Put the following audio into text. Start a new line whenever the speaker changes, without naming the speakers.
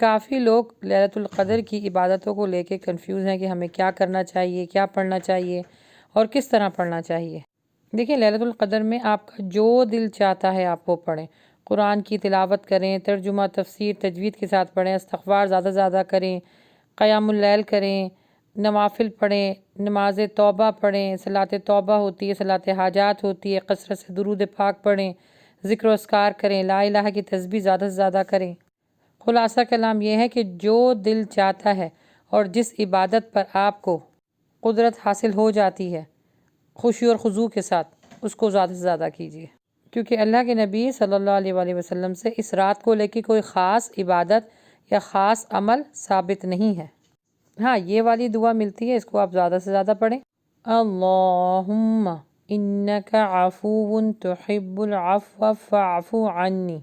کافی لوگ لیلۃ القدر کی عبادتوں کو لے کے کنفیوز ہیں کہ ہمیں کیا کرنا چاہیے، کیا پڑھنا چاہیے اور کس طرح پڑھنا چاہیے۔ دیکھیں، لیلۃ القدر میں آپ کا جو دل چاہتا ہے آپ وہ پڑھیں، قرآن کی تلاوت کریں، ترجمہ تفسیر تجوید کے ساتھ پڑھیں، استغفار زیادہ سے زیادہ کریں، قیام اللیل کریں، نوافل پڑھیں، نماز توبہ پڑھیں، صلاۃ توبہ ہوتی ہے، صلاۃ حاجات ہوتی ہے، کثرت سے درود پاک پڑھیں، ذکر و اذکار کریں، لا الہ کی تسبیح زیادہ سے زیادہ کریں۔ خلاصہ کلام یہ ہے کہ جو دل چاہتا ہے اور جس عبادت پر آپ کو قدرت حاصل ہو جاتی ہے خوشی اور خضوع کے ساتھ، اس کو زیادہ سے زیادہ کیجیے، کیونکہ اللہ کے نبی صلی اللہ علیہ وآلہ وسلم سے اس رات کو لے کے کوئی خاص عبادت یا خاص عمل ثابت نہیں ہے۔ ہاں، یہ والی دعا ملتی ہے، اس کو آپ زیادہ سے زیادہ پڑھیں۔ اللہم انک عفو تحب العفو فاعف عنی۔